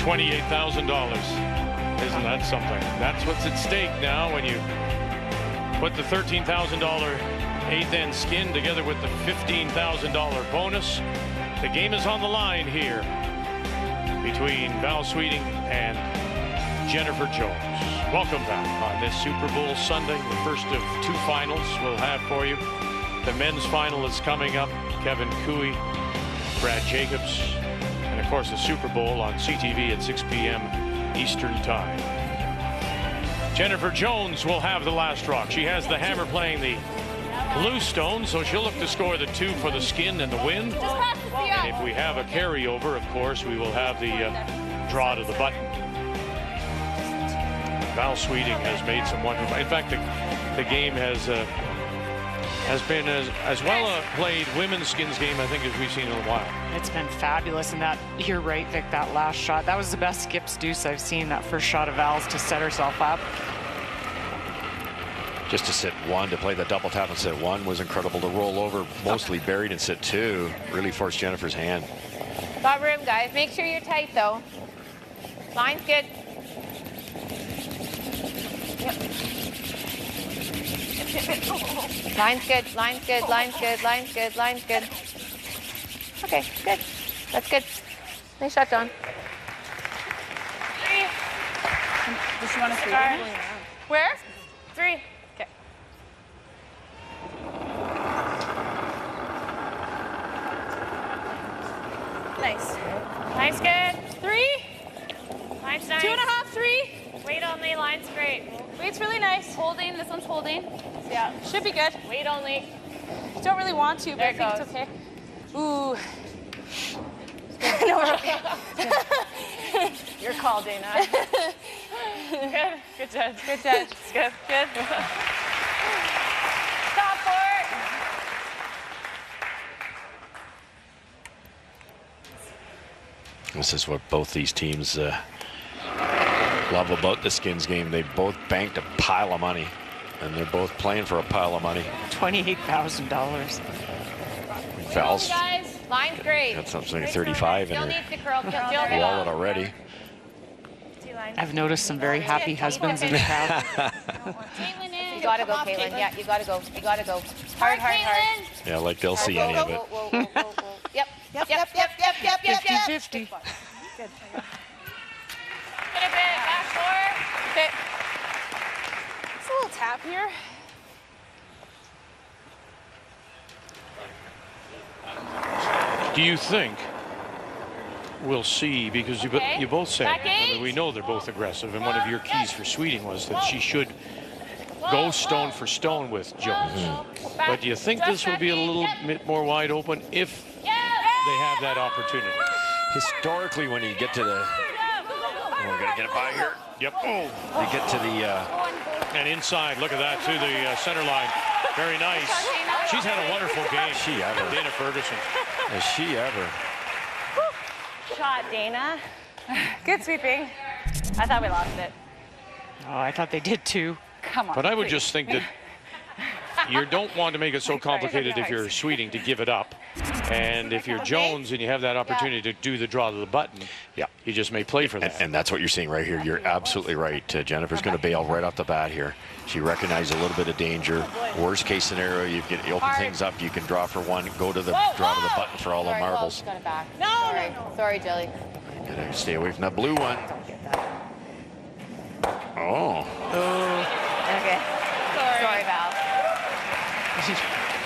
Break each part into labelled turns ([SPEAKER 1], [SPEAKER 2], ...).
[SPEAKER 1] $28,000. Isn't that something? That's what's at stake now when you put the $13,000 eighth end skin together with the $15,000 bonus. The game is on the line here between Val Sweeting and Jennifer Jones. Welcome back on this Super Bowl Sunday, the first of two finals we'll have for you. The men's final is coming up. Kevin Cooey, Brad Jacobs, and of course the Super Bowl on CTV at 6 p.m. Eastern Time. Jennifer Jones will have the last rock. She has the hammer playing the blue stone, so she'll look to score the 2 for the skin and the win. And if we have a carryover, of course, we will have the draw to the button. Val Sweeting has made some wonderful. In fact, the game has been as well a played women's skins game, I think, as we've seen in a while.
[SPEAKER 2] It's been fabulous, and that, you're right, Vic, that last shot, that was the best skips deuce I've seen, that first shot of Val's to set herself up.
[SPEAKER 3] Just to sit 1, to play the double tap and sit 1 was incredible. To roll over, mostly buried, and sit 2 really forced Jennifer's hand.
[SPEAKER 4] Got room, guys. Make sure you're tight, though. Line's good. Yep. Line's good, line's good, line's good, line's good, line's good. Okay, good. That's good. Nice shot, John. 3.
[SPEAKER 5] Does she want to 3?
[SPEAKER 4] Where? 3. Okay.
[SPEAKER 5] Nice.
[SPEAKER 4] Line's good. 3. Line's nice.
[SPEAKER 5] 2.5, 3.
[SPEAKER 4] Weight only, line's great.
[SPEAKER 5] Weight's really nice.
[SPEAKER 4] Holding, this one's holding.
[SPEAKER 5] Yeah, should be good.
[SPEAKER 4] Weight only.
[SPEAKER 5] Don't really want to, but
[SPEAKER 4] There
[SPEAKER 5] I
[SPEAKER 4] it
[SPEAKER 5] think
[SPEAKER 4] goes.
[SPEAKER 5] it's okay. Ooh.
[SPEAKER 4] No, we're okay.
[SPEAKER 5] Your call, Dana.
[SPEAKER 4] Good. Good judge.
[SPEAKER 5] Good judge.
[SPEAKER 4] It's good. Good. Stop for it.
[SPEAKER 3] This is what both these teams love about the skins game. They both banked a pile of money, and they're both playing for a pile of money.
[SPEAKER 2] $28,000.
[SPEAKER 3] Val's
[SPEAKER 4] Guys, line's great.
[SPEAKER 3] got something like 35 in
[SPEAKER 4] Jill
[SPEAKER 3] her
[SPEAKER 4] needs to curl. Jill,
[SPEAKER 3] wallet already.
[SPEAKER 4] 2 lines.
[SPEAKER 2] I've noticed some very happy husbands in the crowd.
[SPEAKER 4] Caitlin in. You gotta go, Caitlin. Yeah, you gotta go. You gotta go. Hard, hard, hard.
[SPEAKER 3] Yeah, like they'll see any of it.
[SPEAKER 4] Whoa. Yep.
[SPEAKER 2] 50-50.
[SPEAKER 4] Good a bit. Back 4.
[SPEAKER 5] Okay. It's a little tap here.
[SPEAKER 1] Do you think we'll see, because
[SPEAKER 4] Okay.
[SPEAKER 1] you both said,
[SPEAKER 4] Back
[SPEAKER 1] I mean, we
[SPEAKER 4] 8.
[SPEAKER 1] know they're both aggressive, and one of your keys for Sweeting was that she should go stone for stone with Jones. But do you think this will be a little bit more wide open if they have that opportunity?
[SPEAKER 3] Historically, when you get to the, we're gonna get it by here.
[SPEAKER 1] Yep.
[SPEAKER 3] You get to the
[SPEAKER 1] And inside, look at that, to the center line. Very nice. She's had a wonderful game.
[SPEAKER 3] She ever.
[SPEAKER 1] Dana Ferguson.
[SPEAKER 3] Has she ever?
[SPEAKER 4] Shot, Dana. Good sweeping. I thought we lost it.
[SPEAKER 2] Oh, I thought they did too.
[SPEAKER 5] Come on.
[SPEAKER 1] But I would just think that you don't want to make it so complicated if you're Sweeting to give it up. And if you're Jones and you have that opportunity to do the draw to the button,
[SPEAKER 3] Yeah.
[SPEAKER 1] you just may play for that.
[SPEAKER 3] And that's what you're seeing right here. You're absolutely right. Jennifer's going to bail right off the bat here. She recognized a little bit of danger. Worst case scenario, you can open things up. You can draw for 1, go to the draw to the button for all the marbles.
[SPEAKER 4] Got it back. No. Sorry, Jelly.
[SPEAKER 3] Gotta stay away from that blue one. Oh.
[SPEAKER 4] Okay. Sorry, Val.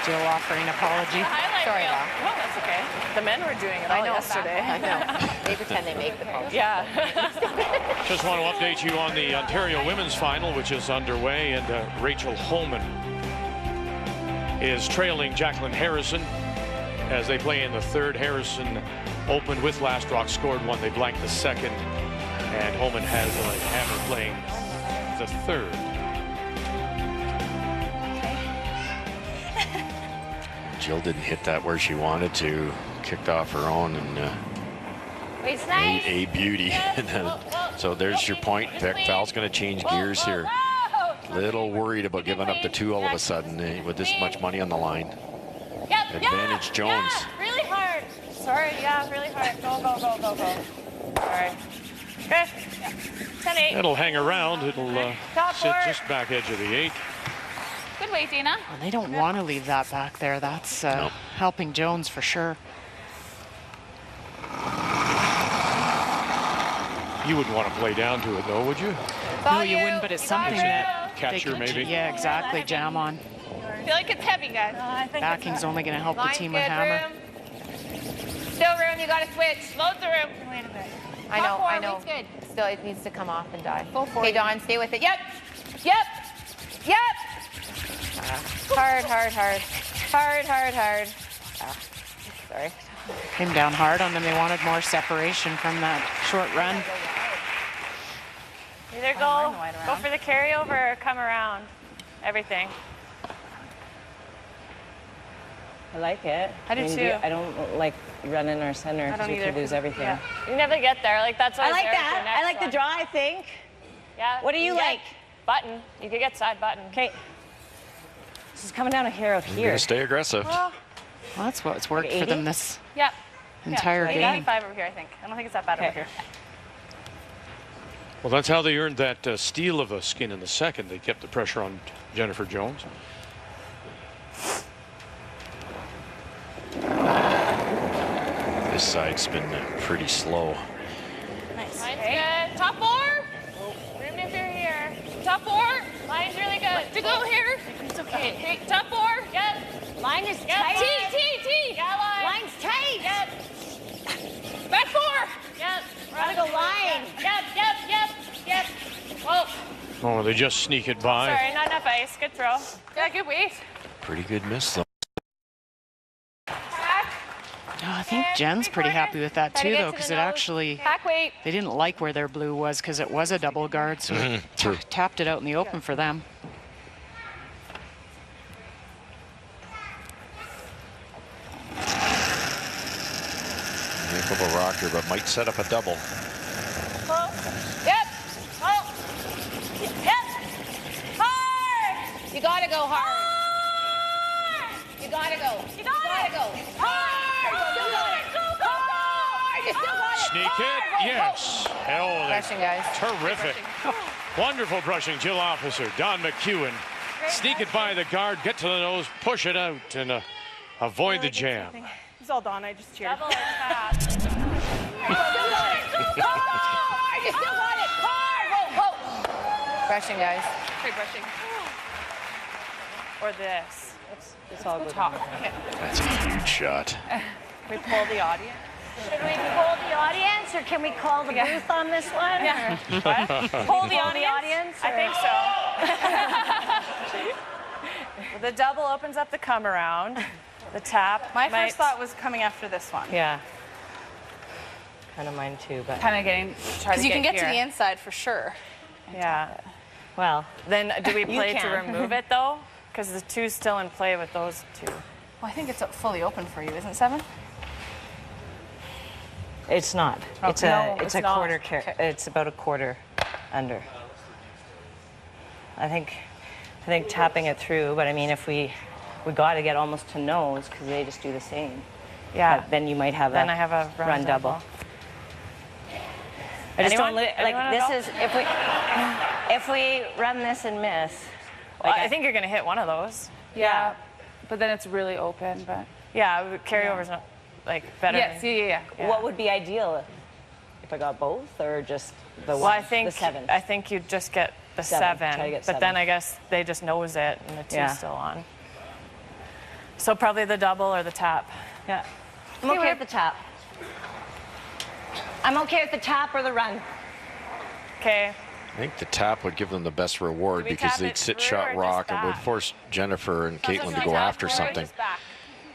[SPEAKER 2] Jill offering an apology.
[SPEAKER 4] Sorry, Val.
[SPEAKER 5] No, that's okay. The men were doing it all yesterday.
[SPEAKER 4] I know. They pretend they make the call.
[SPEAKER 5] Yeah.
[SPEAKER 1] Just want to update you on the Ontario Women's Final, which is underway, and Rachel Holman is trailing Jacqueline Harrison as they play in the third. Harrison opened with last rock, scored 1. They blanked the second, and Holman has a hammer playing the third.
[SPEAKER 3] Jill didn't hit that where she wanted to. Kicked off her own and
[SPEAKER 4] Wait's nice.
[SPEAKER 3] a beauty. So there's your point, Vic. Val's going to change gears here. Little worried about giving up the 2 all of a sudden with this much money on the line. Advantage Jones.
[SPEAKER 4] Yeah, really hard. Sorry, yeah, really hard. Go. Sorry.
[SPEAKER 5] Okay. 10-8.
[SPEAKER 1] It'll hang around. It'll
[SPEAKER 5] Top
[SPEAKER 1] sit
[SPEAKER 5] four.
[SPEAKER 1] just back edge of the 8.
[SPEAKER 5] Good weight, Dana.
[SPEAKER 2] Well, they don't want to leave that back there. That's
[SPEAKER 3] No.
[SPEAKER 2] helping Jones for sure.
[SPEAKER 1] You wouldn't want to play down to it, though, would you?
[SPEAKER 2] No, you wouldn't, but it's something that they
[SPEAKER 1] Catcher,
[SPEAKER 2] could,
[SPEAKER 1] maybe.
[SPEAKER 2] yeah, exactly, jam on.
[SPEAKER 5] I feel like it's heavy, guys.
[SPEAKER 2] Backing's only going to help the
[SPEAKER 4] Line's
[SPEAKER 2] team
[SPEAKER 4] good,
[SPEAKER 2] with hammer.
[SPEAKER 4] room. Still room, you gotta switch.
[SPEAKER 5] Load the room.
[SPEAKER 4] I know,
[SPEAKER 5] Top four,
[SPEAKER 4] I know.
[SPEAKER 5] weight's good.
[SPEAKER 4] Still, it needs to come off and die.
[SPEAKER 5] Go for
[SPEAKER 4] Okay,
[SPEAKER 5] it.
[SPEAKER 4] Dawn, stay with it. Yep. Yep. Yep. Hard, hard, hard. Hard, hard, hard. Sorry.
[SPEAKER 2] Came down hard on them. They wanted more separation from that short run.
[SPEAKER 5] Either go for the carryover or come around. Everything.
[SPEAKER 6] I like it.
[SPEAKER 5] I do too.
[SPEAKER 6] I don't like running our center
[SPEAKER 5] I
[SPEAKER 6] because
[SPEAKER 5] don't
[SPEAKER 6] we
[SPEAKER 5] either.
[SPEAKER 6] could lose everything.
[SPEAKER 5] Yeah. You never get there. Like that's what
[SPEAKER 6] I
[SPEAKER 5] was
[SPEAKER 6] like
[SPEAKER 5] there for
[SPEAKER 6] that.
[SPEAKER 5] next
[SPEAKER 6] I like the
[SPEAKER 5] one.
[SPEAKER 6] draw, I think.
[SPEAKER 5] Yeah.
[SPEAKER 6] What do you
[SPEAKER 5] get
[SPEAKER 6] like?
[SPEAKER 5] Button. You could get side button.
[SPEAKER 6] Okay. This is coming down a hair out
[SPEAKER 3] You're
[SPEAKER 6] here.
[SPEAKER 3] going to stay aggressive.
[SPEAKER 2] Well, that's what's worked for them this
[SPEAKER 5] Yep.
[SPEAKER 2] entire
[SPEAKER 5] Yeah,
[SPEAKER 2] game.
[SPEAKER 5] 5 over here, I think. I don't think it's that bad over
[SPEAKER 6] Okay.
[SPEAKER 5] here.
[SPEAKER 1] Well, that's how they earned that steal of a skin in the second. They kept the pressure on Jennifer Jones.
[SPEAKER 3] This side's been pretty slow.
[SPEAKER 5] Nice. Line's good. Top 4. Room if you're here. Top 4. Line's really good. To go here. It's okay. Okay. Top 4. Yep.
[SPEAKER 6] Line is
[SPEAKER 5] Yep.
[SPEAKER 6] tight.
[SPEAKER 5] T. Yeah, line.
[SPEAKER 6] Line's tight.
[SPEAKER 5] Yep. Back 4. Yep.
[SPEAKER 6] Gotta go line.
[SPEAKER 5] Yep. Whoa.
[SPEAKER 1] Oh, they just sneak it by.
[SPEAKER 5] Sorry, not enough ice. Good throw. Yeah, good weight.
[SPEAKER 3] Pretty good miss, though.
[SPEAKER 5] Back.
[SPEAKER 2] Oh, I think Jen's pretty happy with that
[SPEAKER 5] Try to
[SPEAKER 2] too,
[SPEAKER 5] get
[SPEAKER 2] though,
[SPEAKER 5] to
[SPEAKER 2] because
[SPEAKER 5] the
[SPEAKER 2] it
[SPEAKER 5] nose.
[SPEAKER 2] actually,
[SPEAKER 5] Back weight.
[SPEAKER 2] they didn't like where their blue was because it was a double guard, so it
[SPEAKER 3] True.
[SPEAKER 2] tapped it out in the open for them.
[SPEAKER 3] Nick of a rocker, but might set up a double.
[SPEAKER 5] Close. Yep. Oh. Yep. Hard.
[SPEAKER 4] You gotta go hard.
[SPEAKER 5] Hard.
[SPEAKER 4] You gotta go.
[SPEAKER 5] You gotta
[SPEAKER 4] go.
[SPEAKER 5] Hard.
[SPEAKER 4] You still got it.
[SPEAKER 1] Sneak it. Yes. Oh,
[SPEAKER 4] Brushing, guys.
[SPEAKER 1] terrific. Wonderful brushing, Jill Officer. Don McEwen. Sneak it by the guard, get to the nose, push it out, and avoid the jam.
[SPEAKER 5] It's all done. I just cheered. Double or tap.
[SPEAKER 4] You still got it. Hard. Whoa. Brushing, guys.
[SPEAKER 5] Great brushing. Or this.
[SPEAKER 6] It's all good.
[SPEAKER 5] Talk. Okay.
[SPEAKER 3] That's a huge shot.
[SPEAKER 5] Can we pull the audience?
[SPEAKER 6] Should we pull the audience or can we call the booth on this one?
[SPEAKER 5] Yeah. What? Pull the audience? I think so. Well, the double opens up the come around. The tap.
[SPEAKER 7] My first thought was coming after this one.
[SPEAKER 6] Yeah. Kind of mine too, but
[SPEAKER 7] Kind of getting, because you can get to the inside for sure.
[SPEAKER 5] Yeah.
[SPEAKER 6] well,
[SPEAKER 5] Then do we
[SPEAKER 6] You
[SPEAKER 5] play to
[SPEAKER 6] can.
[SPEAKER 5] remove it though? Because the two's still in play with those two.
[SPEAKER 7] Well, I think it's fully open for you, isn't 7?
[SPEAKER 6] it's not. It's
[SPEAKER 5] no,
[SPEAKER 6] it's
[SPEAKER 5] it's
[SPEAKER 6] a
[SPEAKER 5] not.
[SPEAKER 6] quarter. It's about a quarter under. I think tapping it through, but I mean, if we got to get almost to nose because they just do the same.
[SPEAKER 5] Yeah.
[SPEAKER 6] But then you might have
[SPEAKER 5] Then I have a
[SPEAKER 6] run double. I just
[SPEAKER 5] Anyone?
[SPEAKER 6] don't like
[SPEAKER 5] Anyone at
[SPEAKER 6] this
[SPEAKER 5] all?
[SPEAKER 6] is if we run this and miss.
[SPEAKER 5] Well,
[SPEAKER 6] Like
[SPEAKER 5] I think you're going to hit one of those.
[SPEAKER 7] Yeah. But then it's really open, but.
[SPEAKER 5] Yeah, carryover's not like better.
[SPEAKER 7] Yes,
[SPEAKER 5] than-
[SPEAKER 7] yeah.
[SPEAKER 6] What would be ideal if I got both or just the one?
[SPEAKER 5] Well, I think
[SPEAKER 6] the 7.
[SPEAKER 5] I think you'd just get the
[SPEAKER 6] 7.
[SPEAKER 5] 7.
[SPEAKER 6] Try to get
[SPEAKER 5] but then
[SPEAKER 6] 7.
[SPEAKER 5] I guess they just nose it and the 2's
[SPEAKER 6] Yeah.
[SPEAKER 5] still on. So probably the double or the tap.
[SPEAKER 6] Yeah. I'm okay with the tap. I'm okay with the tap or the run.
[SPEAKER 5] Okay.
[SPEAKER 3] I think the tap would give them the best reward
[SPEAKER 5] Do we
[SPEAKER 3] because
[SPEAKER 5] tap
[SPEAKER 3] they'd
[SPEAKER 5] it
[SPEAKER 3] sit
[SPEAKER 5] through
[SPEAKER 3] shot
[SPEAKER 5] or just
[SPEAKER 3] rock and would
[SPEAKER 5] back?
[SPEAKER 3] force Jennifer and Caitlin to go
[SPEAKER 5] Tap
[SPEAKER 3] after
[SPEAKER 5] forward or
[SPEAKER 3] something.
[SPEAKER 5] just back?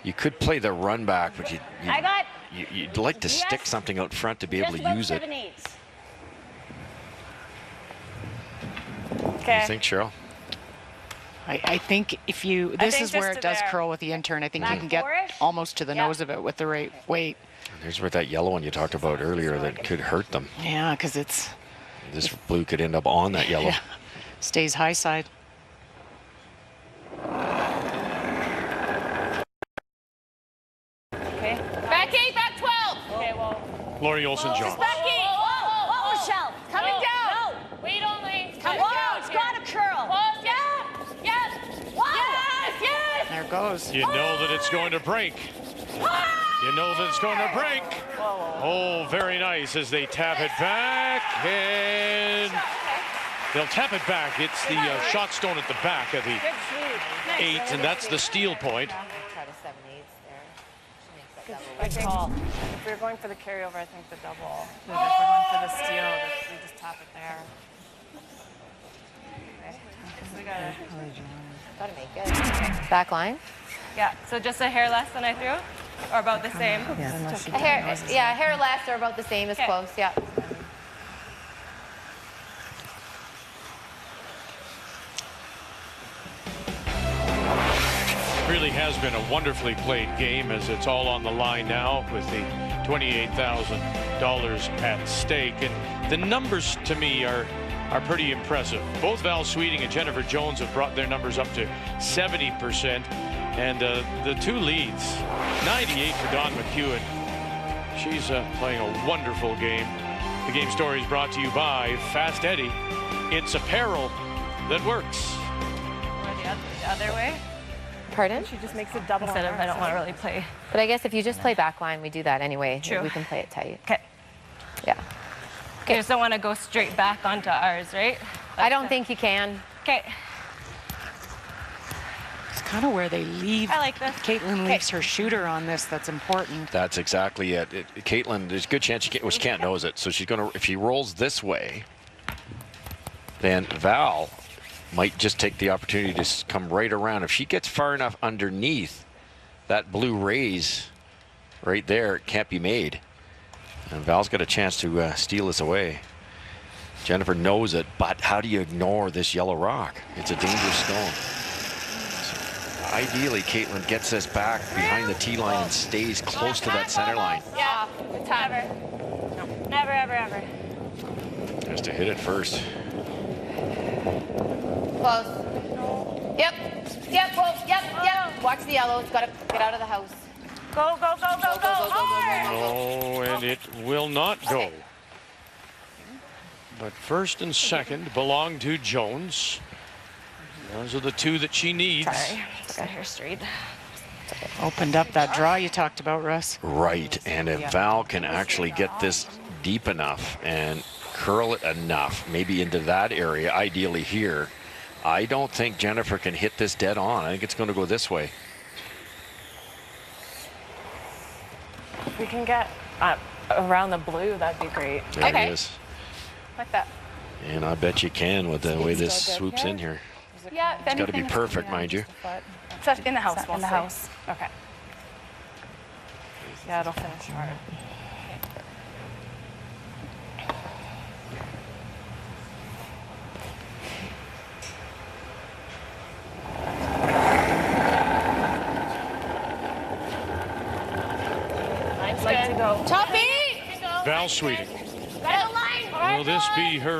[SPEAKER 3] You could play the run back, but
[SPEAKER 6] I got
[SPEAKER 3] you'd like to stick
[SPEAKER 6] just-
[SPEAKER 3] something out front to be able
[SPEAKER 6] just
[SPEAKER 3] to
[SPEAKER 6] about
[SPEAKER 3] use it.
[SPEAKER 6] 7/8.
[SPEAKER 5] Okay.
[SPEAKER 3] You think, Cheryl?
[SPEAKER 2] I think if you, this
[SPEAKER 5] think
[SPEAKER 2] is where
[SPEAKER 5] just
[SPEAKER 2] it
[SPEAKER 5] to
[SPEAKER 2] does
[SPEAKER 5] there.
[SPEAKER 2] curl with the intern. I think you
[SPEAKER 6] Back
[SPEAKER 2] can get
[SPEAKER 6] four-ish?
[SPEAKER 2] almost to the
[SPEAKER 6] Yeah.
[SPEAKER 2] nose of it with the right weight.
[SPEAKER 3] There's where that yellow one you talked about earlier that could hurt them.
[SPEAKER 2] Yeah, because it's
[SPEAKER 3] This blue could end up on that yellow.
[SPEAKER 2] yeah, stays high side.
[SPEAKER 5] Okay. Back 8, back 12. Okay, well.
[SPEAKER 1] Lori Olson John.
[SPEAKER 5] Back 8.
[SPEAKER 6] Whoa, Michelle.
[SPEAKER 2] goes.
[SPEAKER 1] You know that it's going to break. You know that it's going to break. Oh, very nice as they tap it back, and they'll tap it back. It's the shot stone at the back of the 8, and that's the steal point.
[SPEAKER 4] Try to 7/8 there.
[SPEAKER 7] I think if we were going for the carryover, I think the double. But if we're going for the steal, we just tap it there. Okay. So we
[SPEAKER 4] Gotta make it. Back line.
[SPEAKER 5] Yeah, so just a hair less than I threw? Or about the same?
[SPEAKER 4] A hair less or about the same as close, yeah.
[SPEAKER 1] Really has been a wonderfully played game as it's all on the line now with the $28,000 at stake. And the numbers to me are pretty impressive. Both Val Sweeting and Jennifer Jones have brought their numbers up to 70%. And the two leads, 98 for Dawn McEwen. She's playing a wonderful game. The game story is brought to you by Fast Eddie. It's apparel that works.
[SPEAKER 5] Or the other way?
[SPEAKER 4] Pardon?
[SPEAKER 7] She just makes it double.
[SPEAKER 5] Instead of, I don't want to really play.
[SPEAKER 4] But I guess if you just play back line, we do that anyway.
[SPEAKER 5] True.
[SPEAKER 4] We can play it tight.
[SPEAKER 5] Okay.
[SPEAKER 4] Yeah.
[SPEAKER 5] You just don't want to go straight back onto ours, right?
[SPEAKER 4] I don't think you can.
[SPEAKER 5] Okay.
[SPEAKER 2] It's kind of where they leave.
[SPEAKER 5] I like this.
[SPEAKER 2] Caitlin leaves her shooter on this. That's important.
[SPEAKER 3] That's exactly it. Caitlin, there's a good chance she can't nose it. So she's going to, if she rolls this way, then Val might just take the opportunity to come right around. If she gets far enough underneath that blue raise right there, it can't be made. And Val's got a chance to steal this away. Jennifer knows it, but how do you ignore this yellow rock? It's a dangerous stone. So ideally, Caitlin gets this back behind the tee line and stays close to that center line.
[SPEAKER 5] Yeah, never. Never, ever, ever.
[SPEAKER 3] Has to hit it first.
[SPEAKER 4] Close. Yep. Yep. Whoa. Yep. Watch the yellow. It's got to get out of the house.
[SPEAKER 5] Go, go, go, go, go. Hard.
[SPEAKER 1] Oh, and it will not go. But first and second belong to Jones. Those are the two that she needs.
[SPEAKER 5] Sorry, got her straight.
[SPEAKER 2] Opened up that draw you talked about, Russ.
[SPEAKER 3] Right, and if Val can actually get this deep enough and curl it enough, maybe into that area, ideally here, I don't think Jennifer can hit this dead on. I think it's going to go this way.
[SPEAKER 7] If we can get around the blue, that'd be great.
[SPEAKER 3] There it is.
[SPEAKER 7] Like that.
[SPEAKER 3] And I bet you can with the way this swoops in here.
[SPEAKER 7] Yeah,
[SPEAKER 3] It's got to be perfect, mind you.
[SPEAKER 7] It's in the house.
[SPEAKER 5] In the house.
[SPEAKER 7] Okay. Yeah, it'll finish hard.
[SPEAKER 5] Like to go.
[SPEAKER 4] Top 8.
[SPEAKER 1] Val Sweeting.
[SPEAKER 5] Got a line.
[SPEAKER 1] Will this be her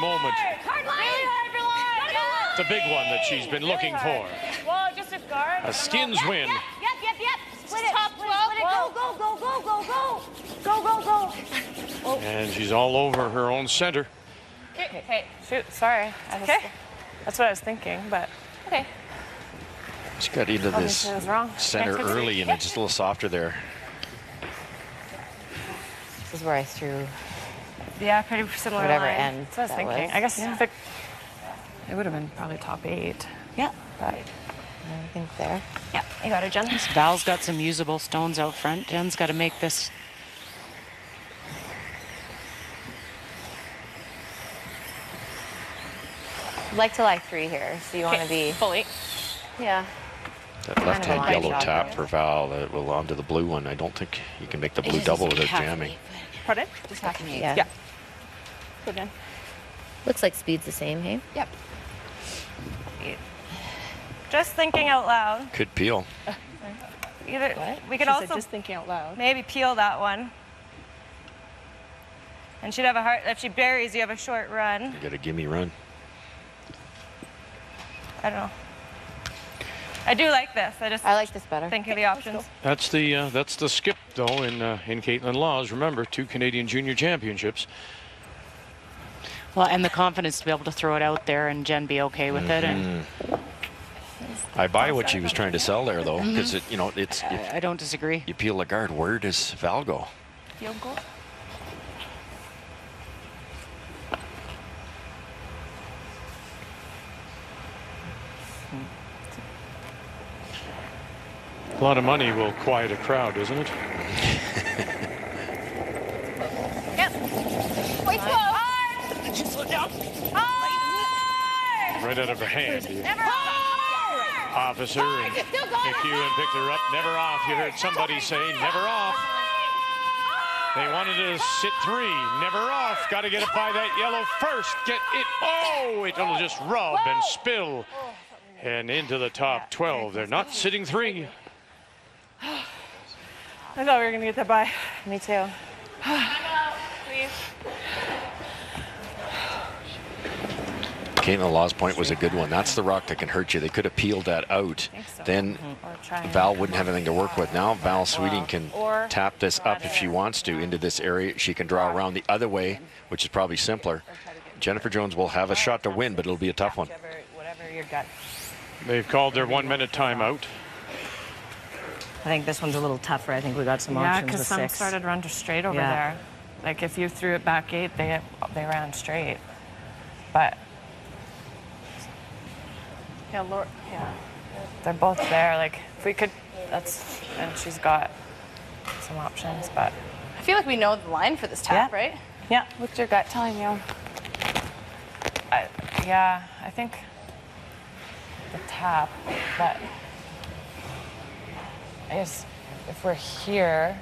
[SPEAKER 1] moment?
[SPEAKER 5] Hard line. Really hard for line.
[SPEAKER 1] The big one that she's been looking for.
[SPEAKER 5] Well, just a guard.
[SPEAKER 1] A skins win.
[SPEAKER 4] Yep. Split it.
[SPEAKER 5] Top 12.
[SPEAKER 4] Go.
[SPEAKER 1] And she's all over her own center.
[SPEAKER 5] Hey.
[SPEAKER 7] Shoot, sorry. That's what I was thinking, but
[SPEAKER 5] Okay.
[SPEAKER 3] She got into this
[SPEAKER 7] obviously I was wrong.
[SPEAKER 3] center early and it's just a little softer there.
[SPEAKER 4] This is where I threw
[SPEAKER 5] Yeah, pretty similar
[SPEAKER 4] whatever
[SPEAKER 5] line.
[SPEAKER 4] end.
[SPEAKER 7] That's what I was
[SPEAKER 4] that
[SPEAKER 7] thinking.
[SPEAKER 4] was.
[SPEAKER 7] I guess if it would have been probably top 8.
[SPEAKER 2] Yeah.
[SPEAKER 4] But I think there.
[SPEAKER 5] Yeah, you got it, Jen.
[SPEAKER 2] Val's got some usable stones out front. Jen's got to make this.
[SPEAKER 4] I'd like to lie 3 here, so you want to be.
[SPEAKER 5] Fully.
[SPEAKER 4] Yeah.
[SPEAKER 3] That
[SPEAKER 4] of a
[SPEAKER 3] left-hand
[SPEAKER 4] line
[SPEAKER 3] yellow
[SPEAKER 4] shot
[SPEAKER 3] tap
[SPEAKER 4] there.
[SPEAKER 3] for Val will onto the blue one. I don't think you can make the blue double without jamming.
[SPEAKER 7] Pardon?
[SPEAKER 5] Just half an 8.
[SPEAKER 4] Yeah.
[SPEAKER 7] Yeah. Put it in.
[SPEAKER 4] Looks like speed's the same, hey?
[SPEAKER 5] Yep. Just thinking out loud.
[SPEAKER 3] Could peel.
[SPEAKER 5] Either we could
[SPEAKER 7] She
[SPEAKER 5] also
[SPEAKER 7] said just thinking out loud.
[SPEAKER 5] maybe peel that one. And she'd have a hard, if she buries, you have a short run.
[SPEAKER 3] You got a gimme run.
[SPEAKER 5] I don't know. I do like this.
[SPEAKER 4] I like this better.
[SPEAKER 5] Think of the options.
[SPEAKER 1] That's the skip though in Caitlin Laws. Remember, 2 Canadian Junior Championships.
[SPEAKER 2] Well, and the confidence to be able to throw it out there and Jen be okay with it. And
[SPEAKER 3] I buy what she was trying to sell there, though, because you know,
[SPEAKER 2] I don't disagree.
[SPEAKER 3] you peel the guard. Where does Val go?
[SPEAKER 7] Field goal.
[SPEAKER 1] A lot of money will quiet a crowd, isn't it?
[SPEAKER 4] Yep. Wait, slow down.
[SPEAKER 1] Right out of her hand.
[SPEAKER 4] Never off.
[SPEAKER 1] Officer and picked you and picked her up. Never off. You heard somebody say, never off. They wanted to sit 3. Never off. Got to get it by that yellow first. Get it. Oh, it'll just rub and spill. And into the top 12. They're not sitting 3.
[SPEAKER 7] I thought we were going to get that by.
[SPEAKER 6] Me too.
[SPEAKER 7] Please.
[SPEAKER 3] Caitlin Law's point was a good one. That's the rock that can hurt you. They could have peeled that out.
[SPEAKER 7] So.
[SPEAKER 3] Then Val wouldn't have anything to work with. Now Val Sweeting can tap this up if she wants to into this area. She can draw around the other way, which is probably simpler. Jennifer Jones will have a shot to win, but it'll be a tough one.
[SPEAKER 6] Whatever your gut.
[SPEAKER 1] They've called their 1-minute timeout.
[SPEAKER 6] I think this one's a little tougher. I think we got some
[SPEAKER 7] Yeah,
[SPEAKER 6] options
[SPEAKER 7] because
[SPEAKER 6] with
[SPEAKER 7] some
[SPEAKER 6] 6.
[SPEAKER 7] started run to straight over there. Like if you threw it back 8, they ran straight. But yeah, Laura, yeah, they're both there. Like if we could, and she's got some options. But
[SPEAKER 4] I feel like we know the line for this tap, right?
[SPEAKER 6] Yeah.
[SPEAKER 4] What's your gut telling you?
[SPEAKER 7] I think the tap. But I guess if we're here,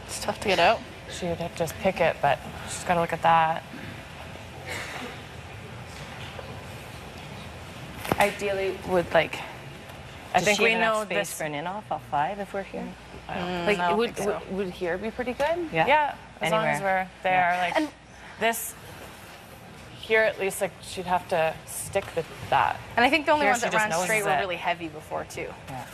[SPEAKER 4] It's tough to get out.
[SPEAKER 7] she would have to just pick it. But she's got to look at that. Ideally, would like. I think we know
[SPEAKER 6] space
[SPEAKER 7] this.
[SPEAKER 6] for an in-off 5 if we're here.
[SPEAKER 7] Like,
[SPEAKER 4] I don't
[SPEAKER 7] would,
[SPEAKER 4] think so.
[SPEAKER 7] would here be pretty good?
[SPEAKER 6] Yeah.
[SPEAKER 7] Yeah, as long
[SPEAKER 6] Anywhere.
[SPEAKER 7] as we're there. Like,
[SPEAKER 4] And-
[SPEAKER 7] this, here at least, like, she'd have to stick with that.
[SPEAKER 4] And I think the only
[SPEAKER 7] Here
[SPEAKER 4] ones
[SPEAKER 7] she
[SPEAKER 4] that
[SPEAKER 7] just
[SPEAKER 4] ran
[SPEAKER 7] noses
[SPEAKER 4] straight were
[SPEAKER 7] it.
[SPEAKER 4] really heavy before, too.
[SPEAKER 6] Yeah.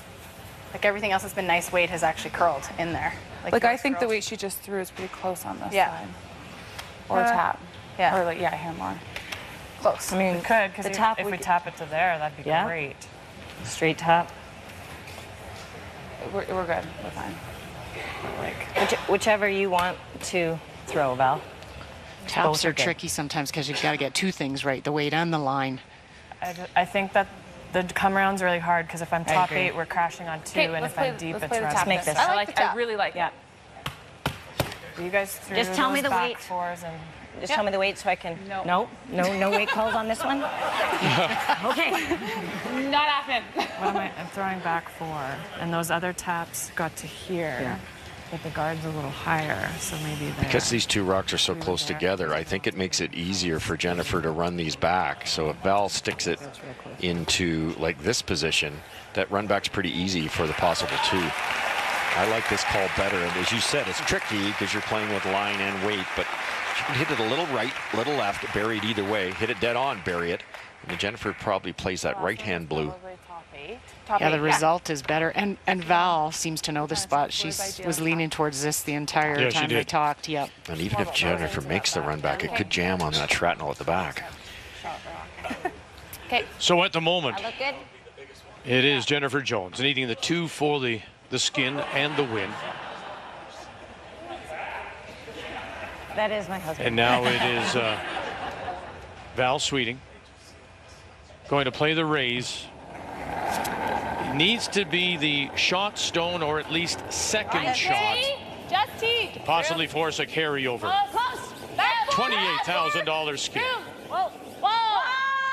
[SPEAKER 4] Like everything else that's been nice weight has actually curled in there.
[SPEAKER 8] Like I
[SPEAKER 4] yours
[SPEAKER 8] think the
[SPEAKER 4] curled.
[SPEAKER 8] weight she just threw is pretty close on this
[SPEAKER 4] Yeah.
[SPEAKER 8] side. Or tap.
[SPEAKER 4] Yeah.
[SPEAKER 8] Or like, yeah, here more.
[SPEAKER 4] Close.
[SPEAKER 7] I mean, we could, because
[SPEAKER 6] The tap
[SPEAKER 7] if
[SPEAKER 6] we
[SPEAKER 7] we
[SPEAKER 6] could-
[SPEAKER 7] tap it to there, that'd be
[SPEAKER 6] Yeah.
[SPEAKER 7] great.
[SPEAKER 6] Straight tap.
[SPEAKER 8] We're good. We're fine.
[SPEAKER 7] Like,
[SPEAKER 6] Whichever you want to throw, Val.
[SPEAKER 2] Taps
[SPEAKER 6] Both are
[SPEAKER 2] are
[SPEAKER 6] good.
[SPEAKER 2] tricky sometimes because you've got to get 2 things right, the weight and the line.
[SPEAKER 7] I think that the come around's really hard, because if I'm top
[SPEAKER 6] agree.
[SPEAKER 7] 8, we're crashing on 2,
[SPEAKER 4] Okay,
[SPEAKER 7] and
[SPEAKER 4] let's
[SPEAKER 7] if I'm
[SPEAKER 4] play-
[SPEAKER 7] deep,
[SPEAKER 4] let's
[SPEAKER 7] it's
[SPEAKER 4] play the
[SPEAKER 7] running.
[SPEAKER 4] tap
[SPEAKER 6] Make this.
[SPEAKER 4] I like the
[SPEAKER 8] I
[SPEAKER 4] tap.
[SPEAKER 8] really like
[SPEAKER 6] Yeah.
[SPEAKER 7] You guys threw
[SPEAKER 6] Just tell me
[SPEAKER 7] those
[SPEAKER 6] the
[SPEAKER 7] back
[SPEAKER 6] weight.
[SPEAKER 7] 4s and
[SPEAKER 6] Just tell me the weight so I can. No weight calls on this one. Okay.
[SPEAKER 8] Not happening.
[SPEAKER 7] what am I? I'm throwing back 4, and those other taps got to here.
[SPEAKER 6] Yeah.
[SPEAKER 7] But the guard's a little higher, so maybe there.
[SPEAKER 3] Because these 2 rocks are so close together, I think it makes it easier for Jennifer to run these back. So if Val sticks it into like this position, that run back's pretty easy for the possible 2. I like this call better. And as you said, it's tricky because you're playing with line and weight, but you can hit it a little right, little left, bury it either way. Hit it dead on, bury it. And then Jennifer probably plays that right-hand blue.
[SPEAKER 7] Probably top 8.
[SPEAKER 4] Top
[SPEAKER 2] Yeah,
[SPEAKER 4] 8,
[SPEAKER 2] the result is better. And Val seems to know the spot. She was leaning towards this the entire
[SPEAKER 1] Yeah, she
[SPEAKER 2] time they
[SPEAKER 1] did.
[SPEAKER 2] talked. Yep.
[SPEAKER 3] And even if Jennifer makes the run back, it could jam on that shrapnel at the back.
[SPEAKER 4] Okay.
[SPEAKER 1] So at the moment,
[SPEAKER 4] I look good.
[SPEAKER 1] it is Jennifer Jones needing the 2 for the skin and the win.
[SPEAKER 6] That is my husband.
[SPEAKER 1] And now it is Val Sweeting going to play the raise. It needs to be the shot stone or at least second shot,
[SPEAKER 5] Just tee.
[SPEAKER 1] possibly force a carryover.
[SPEAKER 5] Close. Back.
[SPEAKER 1] $28,000 skin.
[SPEAKER 5] Whoa. Whoa.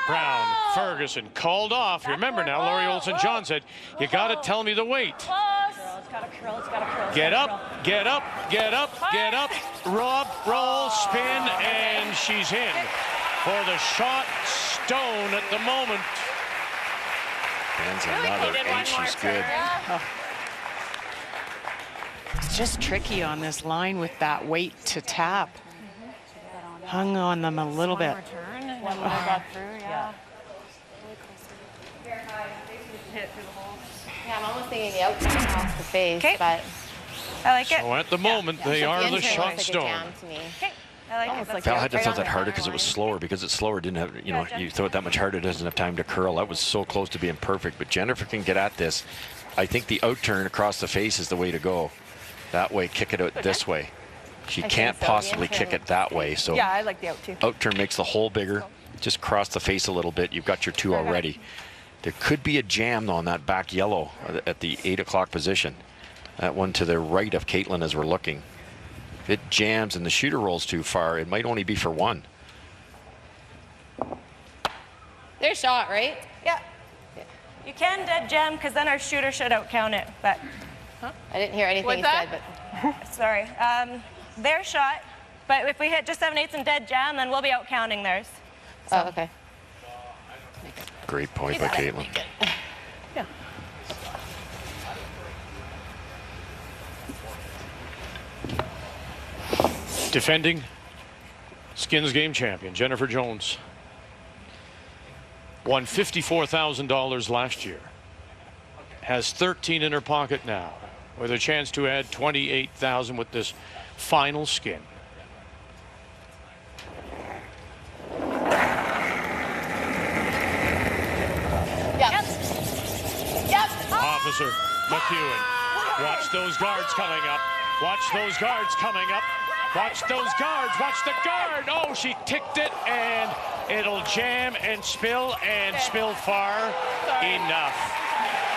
[SPEAKER 1] Brown, Ferguson called off. Remember now, Laurie Olson-John said, you got to tell me the weight.
[SPEAKER 5] Close.
[SPEAKER 6] It's got a curl. It's got a curl.
[SPEAKER 1] Get up, get up, get up, get up. Rob, roll, spin, and she's in for the shot stone at the moment.
[SPEAKER 3] Hands another 8, she's good.
[SPEAKER 2] It's just tricky on this line with that weight to tap. Hung on them a little bit.
[SPEAKER 7] Turn, and then when I got through, yeah.
[SPEAKER 4] Yeah, I'm almost thinking the outside off the face, but
[SPEAKER 7] I like it.
[SPEAKER 1] So at the moment, they
[SPEAKER 4] the
[SPEAKER 1] are the
[SPEAKER 4] intern
[SPEAKER 1] shot
[SPEAKER 4] looks like a
[SPEAKER 1] stone.
[SPEAKER 4] jam to me.
[SPEAKER 6] I like it.
[SPEAKER 3] Val had to throw that harder because it was slower. Because it's slower, didn't have, you know, you throw it that much harder, it doesn't have time to curl. That was so close to being perfect. But Jennifer can get at this. I think the out turn across the face is the way to go. That way, kick it out this way. She can't possibly kick it that way. So
[SPEAKER 8] Yeah, I like the out too.
[SPEAKER 3] out turn makes the hole bigger. Just cross the face a little bit. You've got your two already. There could be a jam on that back yellow at the 8 o'clock position. That one to the right of Caitlin as we're looking. If it jams and the shooter rolls too far, it might only be for one.
[SPEAKER 4] Their shot, right?
[SPEAKER 6] Yeah. You can dead jam because then our shooter should outcount it. But
[SPEAKER 4] I didn't hear anything
[SPEAKER 5] What's
[SPEAKER 4] you
[SPEAKER 5] that?
[SPEAKER 4] said, but
[SPEAKER 6] sorry, their shot. But if we hit just 7/8 and dead jam, then we'll be outcounting theirs.
[SPEAKER 4] oh, okay.
[SPEAKER 3] Great point by Caitlin.
[SPEAKER 8] Yeah.
[SPEAKER 1] Defending Skins Game champion Jennifer Jones won $54,000 last year. Has 13 in her pocket now, with a chance to add 28,000 with this final skin. Officer McEwen. Watch those guards coming up. Watch those guards coming up. Watch those guards. Watch the guard. Oh, she ticked it, and it'll jam and spill far enough.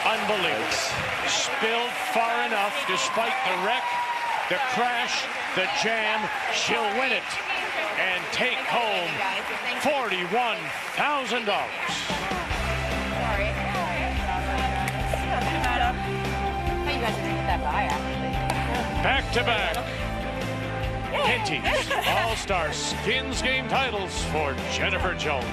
[SPEAKER 1] Unbelievable. Spilled far enough despite the wreck, the crash, the jam. She'll win it and take home $41,000.
[SPEAKER 4] You guys didn't get that by, actually.
[SPEAKER 1] Back to back. Pinty's All-Star Skins Game titles for Jennifer Jones.